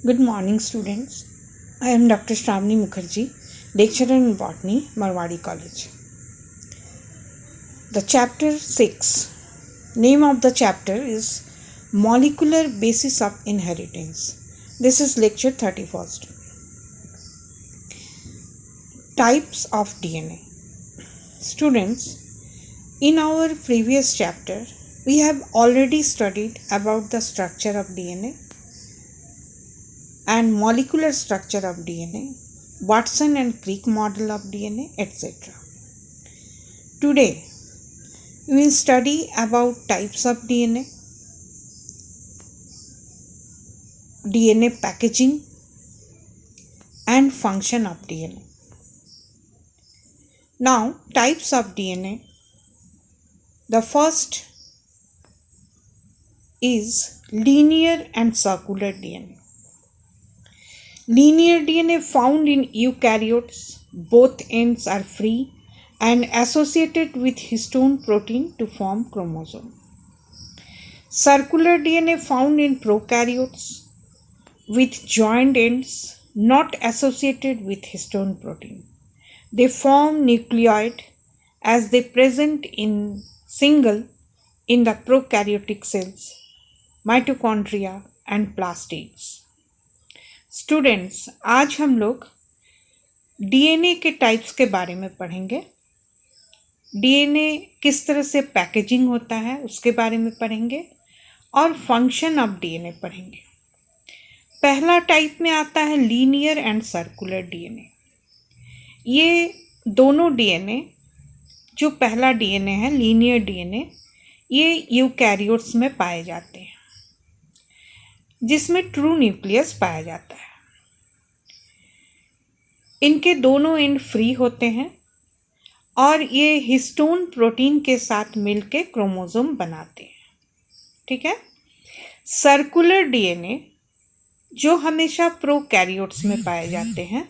Good morning, students. I am Dr. Shravani Mukherjee, lecturer in botany, Marwadi College. The chapter 6. Name of the chapter is Molecular Basis of Inheritance. This is lecture 31st. Types of DNA. Students, in our previous chapter, we have already studied about the structure of DNA and molecular structure of DNA, Watson and Crick model of DNA, etc. Today, we will study about types of DNA, DNA packaging, and function of DNA. Now, types of DNA. The first is linear and circular DNA. Linear DNA found in eukaryotes, both ends are free and associated with histone protein to form chromosome. Circular DNA found in prokaryotes with joined ends not associated with histone protein. They form nucleoid as they present in single in the prokaryotic cells, mitochondria and plastids. Students, आज हम लोग DNA के types के बारे में पढ़ेंगे। DNA किस तरह से पैकेजिंग होता है उसके बारे में पढ़ेंगे और फंक्शन ऑफ डीएनए पढ़ेंगे। पहला टाइप में आता है लीनियर एंड सर्कुलर डीएनए। ये दोनों डीएनए, जो पहला डीएनए है लीनियर डीएनए, ये यूकैरियोट्स में पाए जाते हैं जिसमें ट्रू न्यूक्लियस पाया जाता है। इनके दोनों एंड फ्री होते हैं और ये हिस्टोन प्रोटीन के साथ मिलके क्रोमोसोम बनाते हैं। ठीक है। सर्कुलर डीएनए जो हमेशा प्रोकैरियोट्स में पाए जाते हैं,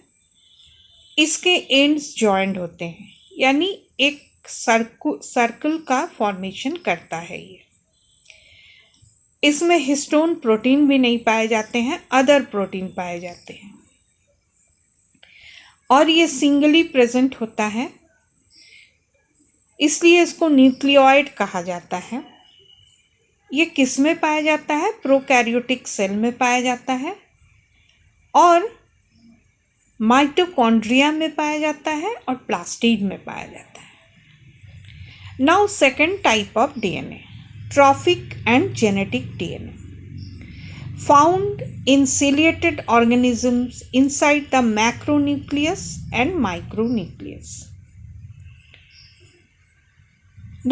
इसके एंड्स जॉइंट होते हैं, यानी एक सर्कल का फॉर्मेशन करता है। ये इसमें हिस्टोन प्रोटीन भी नहीं पाए जाते हैं, अदर प्रोटीन पाए जाते हैं और ये सिंगली प्रेजेंट होता है, इसलिए इसको न्यूक्लियोइड कहा जाता है। ये किस में पाया जाता है? प्रोकैरियोटिक सेल में पाया जाता है और माइटोकॉन्ड्रिया में पाया जाता है और प्लास्टिड में पाया जाता है। Now second type of DNA, trophic and genetic DNA, found in ciliated organisms inside the macronucleus and micronucleus.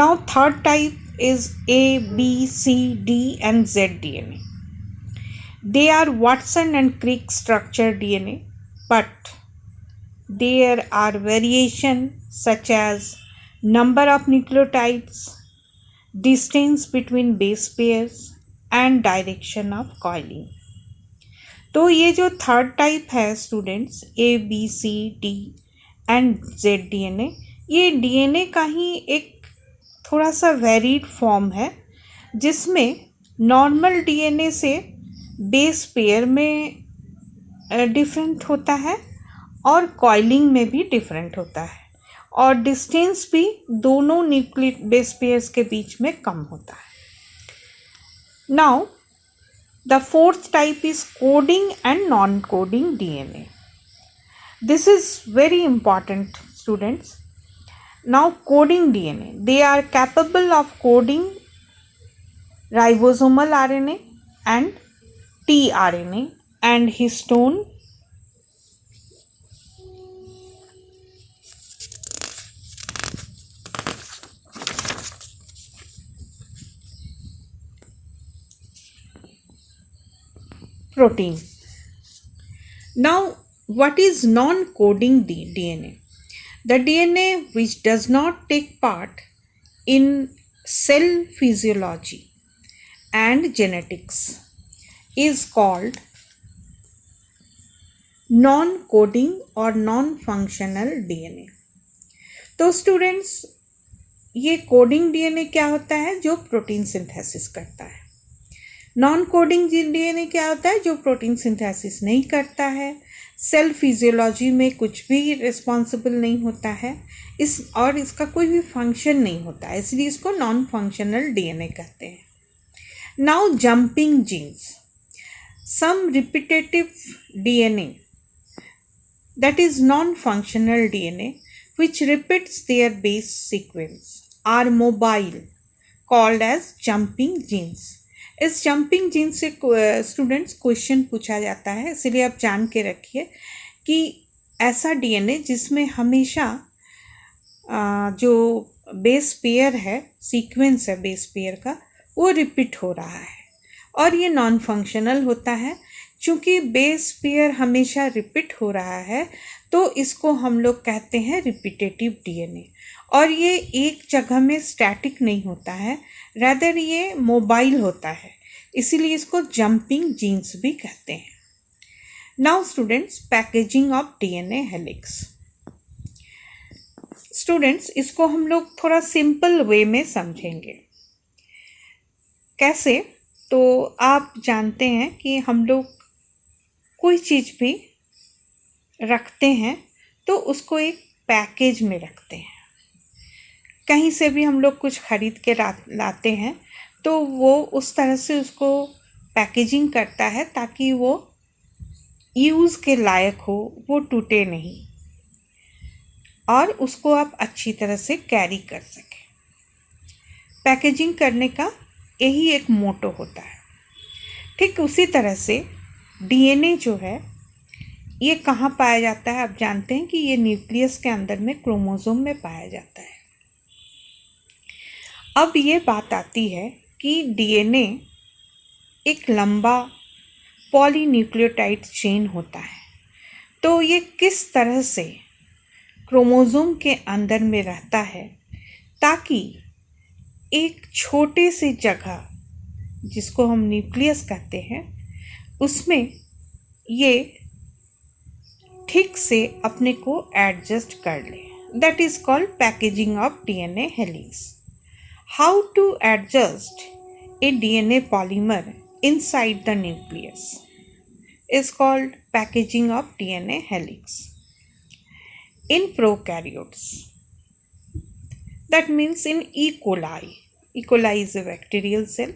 Now third type is A, B, C, D and Z DNA. They are Watson and Crick structure DNA, but there are variations such as number of nucleotides, distance between base pairs and direction of coiling. तो ये जो third type है students, A B C D and Z DNA, ये DNA का ही एक थोड़ा सा वेरीड फॉर्म है जिसमें नॉर्मल डीएनए से बेस पेयर में डिफरेंट होता है और कॉइलिंग में भी डिफरेंट होता है और डिस्टेंस भी दोनों न्यूक्लिक बेस पेयर्स के बीच में कम होता है। Now, the fourth type is coding and non-coding DNA. This is very important, students. Now, coding DNA. They are capable of coding ribosomal RNA and tRNA and histone protein. Now, what is non-coding DNA? The DNA which does not take part in cell physiology and genetics is called non-coding or non-functional DNA. तो students, ये coding DNA क्या होता है? जो protein synthesis करता है। Non coding DNA क्या होता है? जो प्रोटीन सिंथेसिस नहीं करता है, सेल फिजियोलॉजी में कुछ भी रिस्पॉन्सिबल नहीं होता है, इसका कोई भी फंक्शन नहीं होता है, इसलिए इसको नॉन फंक्शनल डीएनए कहते हैं. Now jumping genes. Some repetitive DNA, that is non-functional DNA, which repeats their base sequence, are mobile, called as jumping genes. इस जंपिंग जीन से स्टूडेंट्स क्वेश्चन पूछा जाता है, इसलिए आप जान के रखिए कि ऐसा डीएनए जिसमें हमेशा जो बेस पेयर है, सीक्वेंस है बेस पेयर का, वो रिपीट हो रहा है और ये नॉन फंक्शनल होता है. चूँकि बेस पेयर हमेशा रिपीट हो रहा है तो इसको हम लोग कहते हैं रिपीटेटिव डीएनए. और ये एक जगह में स्टैटिक नहीं होता है, रादर ये मोबाइल होता है, इसीलिए इसको जंपिंग जीन्स भी कहते हैं. Now students, packaging of DNA helix. Students, इसको हम लोग थोड़ा सिंपल वे में समझेंगे. कैसे? तो आप जानते हैं कि हम लोग कोई चीज़ भी रखते हैं तो उसको एक पैकेज में रखते हैं. कहीं से भी हम लोग कुछ खरीद के लाते हैं तो वो उस तरह से उसको पैकेजिंग करता है ताकि वो यूज़ के लायक हो, वो टूटे नहीं और उसको आप अच्छी तरह से कैरी कर सकें. पैकेजिंग करने का यही एक मोटो होता है. ठीक उसी तरह से डीएनए जो है ये कहाँ पाया जाता है? आप जानते हैं कि ये न्यूक्लियस के अंदर में क्रोमोसोम में पाया जाता है. अब ये बात आती है कि डीएनए एक लंबा पॉलीन्यूक्लियोटाइड चेन होता है, तो ये किस तरह से क्रोमोसोम के अंदर में रहता है ताकि एक छोटे से जगह जिसको हम न्यूक्लियस कहते हैं उसमें ये ठीक से अपने को एडजस्ट कर ले. That is called packaging of DNA helix. How to adjust a DNA polymer inside the nucleus is called packaging of DNA helix. In prokaryotes, that means in E. coli. E. coli is a bacterial cell.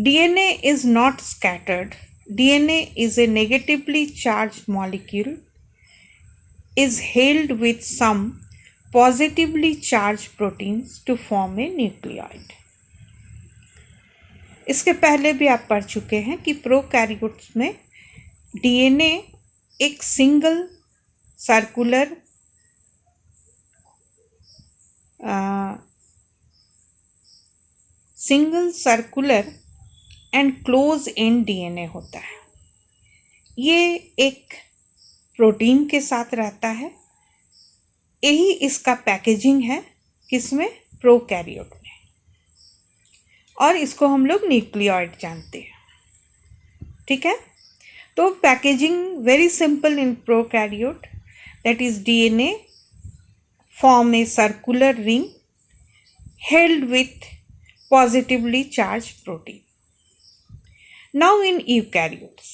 DNA is not scattered. DNA is a negatively charged molecule, is held with some positively charged proteins to form a nucleoid. इसके पहले भी आप पढ़ चुके हैं कि prokaryotes में DNA एक single circular and close and DNA होता है. ये एक प्रोटीन के साथ रहता है. यही इसका पैकेजिंग है. किसमें? प्रोकैरियोट में. और इसको हम लोग न्यूक्लियोइड जानते हैं. ठीक है. तो packaging very simple in prokaryote. That is DNA form a circular ring held with positively charged protein. Now in eukaryotes,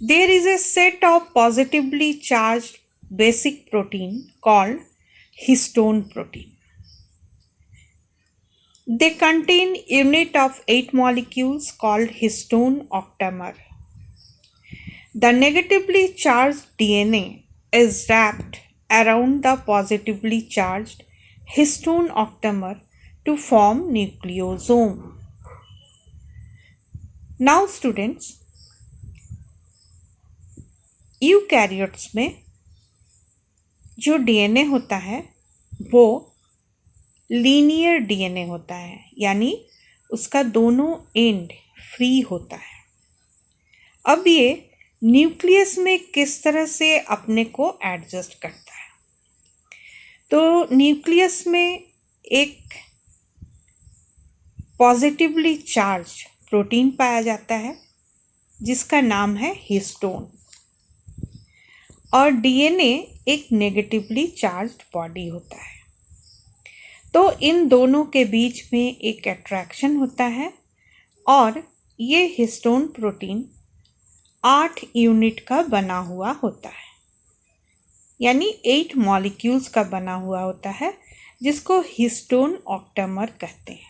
there is a set of positively charged basic protein called histone protein. They contain unit of 8 molecules called histone octamer. The negatively charged DNA is wrapped around the positively charged histone octamer to form nucleosome. Now students, eukaryotes में जो DNA होता है वो linear DNA होता है, यानी उसका दोनों एंड फ्री होता है. अब ये न्यूक्लियस में किस तरह से अपने को एडजस्ट करता है? तो न्यूक्लियस में एक पॉजिटिवली चार्ज प्रोटीन पाया जाता है जिसका नाम है हिस्टोन, और डीएनए एक नेगेटिवली चार्ज्ड बॉडी होता है. तो इन दोनों के बीच में एक अट्रैक्शन होता है और ये हिस्टोन प्रोटीन 8 यूनिट का बना हुआ होता है, यानी 8 मॉलिक्यूल्स का बना हुआ होता है, जिसको हिस्टोन ऑक्टेमर कहते हैं।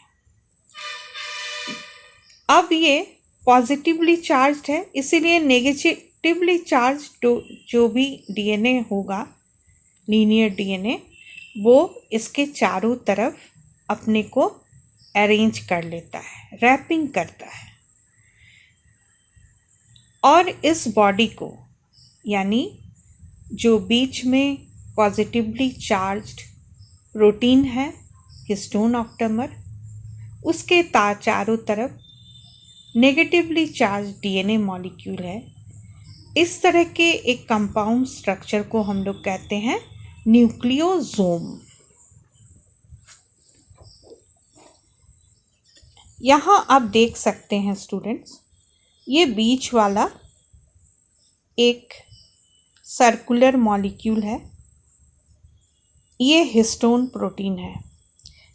अब ये पॉजिटिवली चार्ज्ड है, इसीलिए नेगेटिवली चार्ज जो भी डीएनए होगा, लीनियर डीएनए, वो इसके चारों तरफ अपने को अरेंज कर लेता है, रैपिंग करता है, और इस बॉडी को, यानी जो बीच में पॉजिटिवली चार्ज्ड प्रोटीन है हिस्टोन ऑक्टेमर, उसके चारों तरफ नेगेटिवली चार्ज डीएनए मॉलिक्यूल है। इस तरह के एक कंपाउंड स्ट्रक्चर को हम लोग कहते हैं न्यूक्लियोसोम। यहाँ आप देख सकते हैं स्टूडेंट्स, ये बीच वाला एक सर्कुलर मॉलिक्यूल है, ये हिस्टोन प्रोटीन है।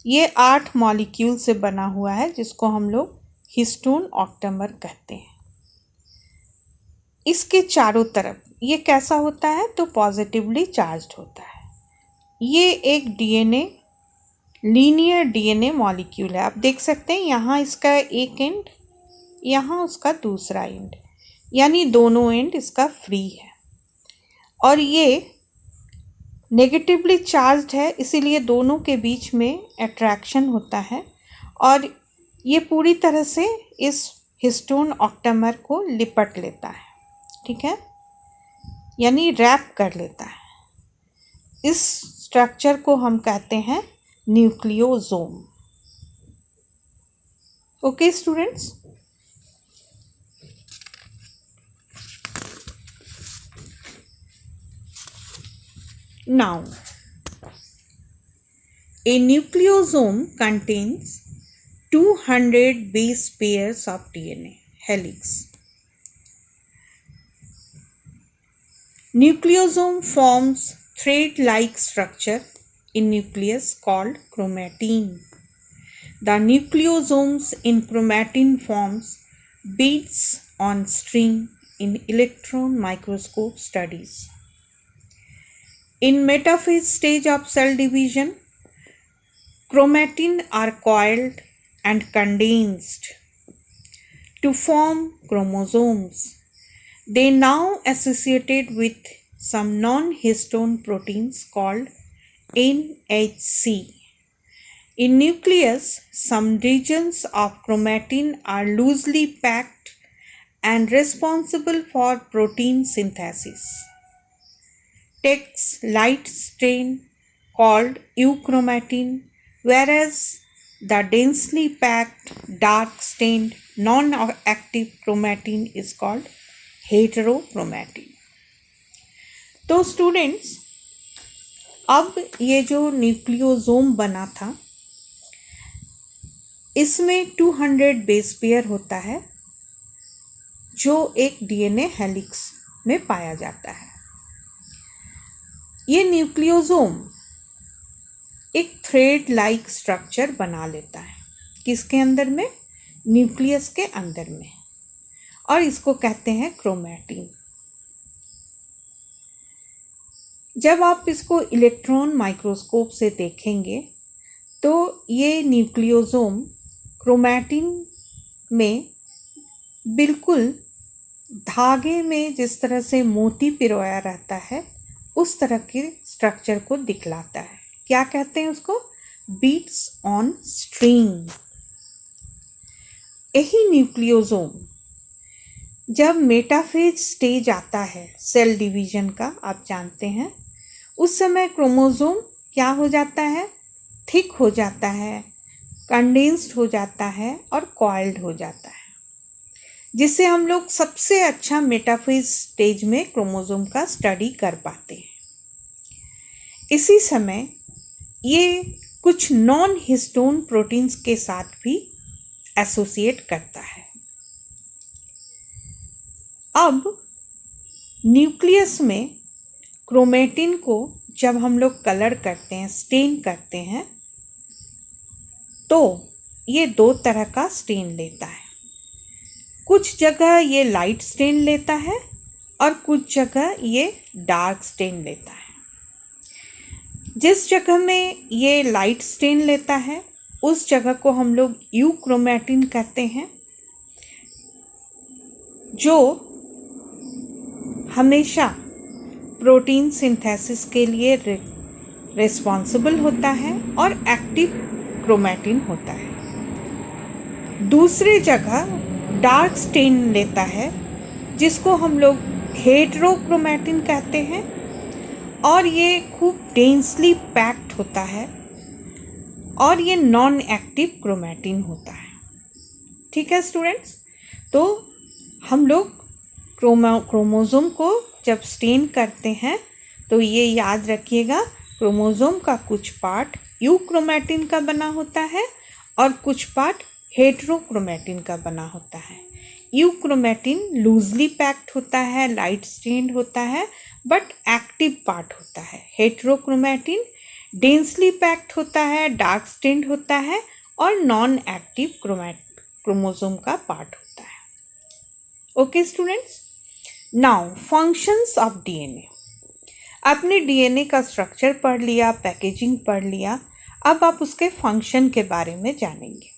ये 8 मॉलिक्यूल से बना हुआ है, जिसको हम लोग हिस्टोन ऑक्टेमर कहते हैं। इसके चारों तरफ ये कैसा होता है, तो पॉजिटिवली चार्ज्ड होता है। ये एक डीएनए, लीनियर डीएनए मॉलिक्यूल है। आप देख सकते हैं यहाँ इसका एक एंड, यहाँ उसका दूसरा एंड, यानी दोनों एंड इसका फ्री है, और ये नेगेटिवली चार्ज्ड है, इसीलिए दोनों के बीच में अट्रैक्शन होता है, और ये पूरी तरह से इस हिस्टोन ऑक्टेमर को लिपट लेता है, ठीक है, यानी रैप कर लेता है। इस स्ट्रक्चर को हम कहते हैं nucleosome. Okay students, now a nucleosome contains 200 base pairs of DNA helix. Nucleosome forms thread-like structure in nucleus called chromatin. The nucleosomes in chromatin forms beads on string in electron microscope studies. In metaphase stage of cell division, chromatin are coiled and condensed to form chromosomes. They now associated with some non-histone proteins called NHC. In nucleus, some regions of chromatin are loosely packed and responsible for protein synthesis. Takes light chain called euchromatin, whereas the densely packed, dark-stained, non-active chromatin is called heterochromatin. तो students, अब ये जो nucleosome बना था, इसमें 200 base pair होता है, जो एक डीएनए हेलिक्स में पाया जाता है। ये न्यूक्लियोसोम एक थ्रेड लाइक स्ट्रक्चर बना लेता है, किसके अंदर में, न्यूक्लियस के अंदर में, और इसको कहते हैं क्रोमैटिन। जब आप इसको इलेक्ट्रॉन माइक्रोस्कोप से देखेंगे तो ये न्यूक्लियोसोम क्रोमैटिन में बिल्कुल धागे में जिस तरह से मोती पिरोया रहता है, उस तरह के स्ट्रक्चर को दिखलाता है। क्या कहते हैं उसको, बीट्स ऑन स्ट्रिंग। यही न्यूक्लियोसोम जब मेटाफेज स्टेज आता है सेल डिवीजन का, आप जानते हैं, उस समय क्रोमोसोम क्या हो जाता है, थिक हो जाता है, कंडेंस्ड हो जाता है और कॉइल्ड हो जाता है, जिससे हम लोग सबसे अच्छा मेटाफेज स्टेज में क्रोमोसोम का स्टडी कर पाते हैं। इसी समय ये कुछ नॉन हिस्टोन प्रोटीन्स के साथ भी एसोसिएट करता है। अब न्यूक्लियस में क्रोमैटिन को जब हम लोग कलर करते हैं, स्टेन करते हैं, तो ये 2 तरह का स्टेन लेता है। कुछ जगह ये लाइट स्टेन लेता है और कुछ जगह ये डार्क स्टेन लेता है। जिस जगह में ये लाइट स्टेन लेता है उस जगह को हम लोग यूक्रोमैटिन कहते हैं, जो हमेशा प्रोटीन सिंथेसिस के लिए रिस्पॉन्सिबल होता है और एक्टिव क्रोमैटिन होता है। दूसरी जगह डार्क स्टेन लेता है जिसको हम लोग हेटेरोक्रोमैटिन कहते हैं और ये खूब डेंसली पैक्ड होता है और ये नॉन एक्टिव क्रोमैटिन होता है। ठीक है स्टूडेंट्स, तो हम लोग क्रोमोसोम को जब स्टेन करते हैं तो ये याद रखिएगा, क्रोमोसोम का कुछ पार्ट यूक्रोमैटिन का बना होता है और कुछ पार्ट हेटेरोक्रोमैटिन का बना होता है। यूक्रोमैटिन लूजली पैक्ड होता है, लाइट स्टेन्ड होता है बट एक्टिव पार्ट होता है। हेटेरोक्रोमैटिन डेंसली पैक्ड होता है, डार्क स्टेन्ड होता है और नॉन एक्टिव क्रोमोसोम का पार्ट होता है। Okay students, now functions of DNA. आपने डीएनए का स्ट्रक्चर पढ़ लिया, पैकेजिंग पढ़ लिया, अब आप उसके फंक्शन के बारे में जानेंगे।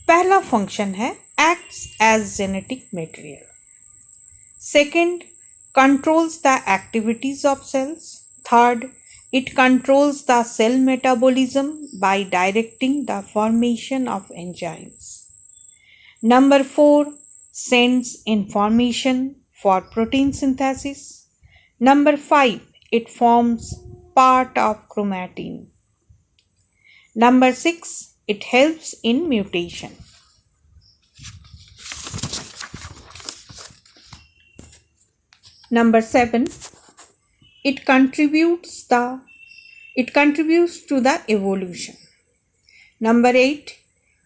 पहला फंक्शन है acts as genetic material. Second, controls the activities of cells. Third, it controls the cell metabolism by directing the formation of enzymes. Number 4, sends information for protein synthesis. Number 5, it forms part of chromatin. Number 6, it helps in mutation. Number 7, it contributes to the evolution. Number 8,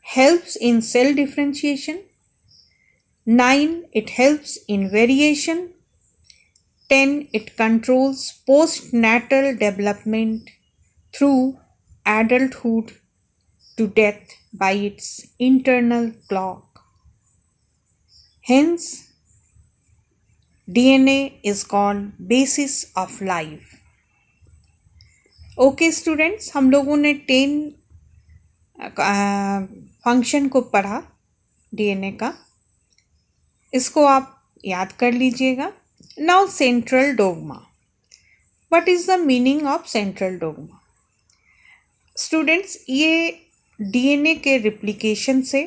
helps in cell differentiation. 9, it helps in variation. 10, it controls postnatal development through adulthood to death by its internal clock. Hence, DNA is called basis of life. Okay students, हम लोगों ने 10 function को पढ़ा DNA का, इसको आप याद कर लीजिएगा। Now central dogma. What is the meaning of central dogma? Students, ये डीएनए के रिप्लिकेशन से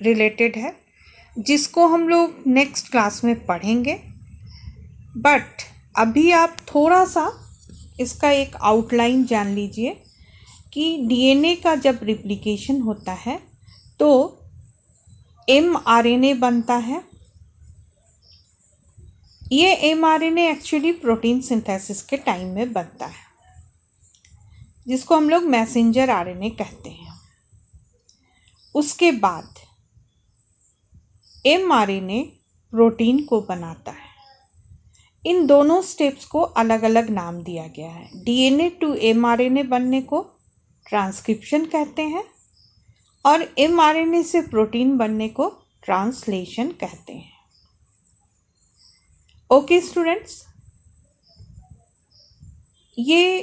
रिलेटेड है, जिसको हम लोग नेक्स्ट क्लास में पढ़ेंगे। बट अभी आप थोड़ा सा इसका एक आउटलाइन जान लीजिए कि डीएनए का जब रिप्लिकेशन होता है तो एमआरएनए बनता है। ये एमआरएनए एक्चुअली प्रोटीन सिंथेसिस के टाइम में बनता है, जिसको हम लोग मैसेंजर आरएनए कहते हैं। उसके बाद एमआरएनए प्रोटीन को बनाता है। इन दोनों स्टेप्स को अलग अलग नाम दिया गया है। डीएनए टू एमआरएनए बनने को ट्रांसक्रिप्शन कहते हैं और एमआरएनए से प्रोटीन बनने को ट्रांसलेशन कहते हैं। ओके स्टूडेंट्स, ये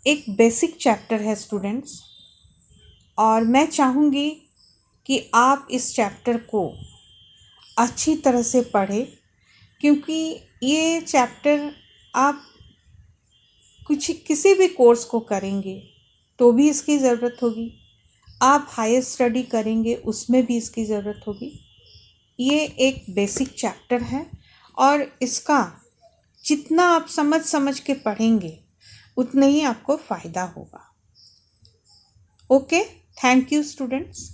एक बेसिक चैप्टर है स्टूडेंट्स, और मैं चाहूँगी कि आप इस चैप्टर को अच्छी तरह से पढ़ें, क्योंकि ये चैप्टर आप किसी भी कोर्स को करेंगे तो भी इसकी ज़रूरत होगी, आप हायर स्टडी करेंगे उसमें भी इसकी ज़रूरत होगी। ये एक बेसिक चैप्टर है और इसका जितना आप समझ के पढ़ेंगे उतना ही आपको फ़ायदा होगा। Okay, thank you students.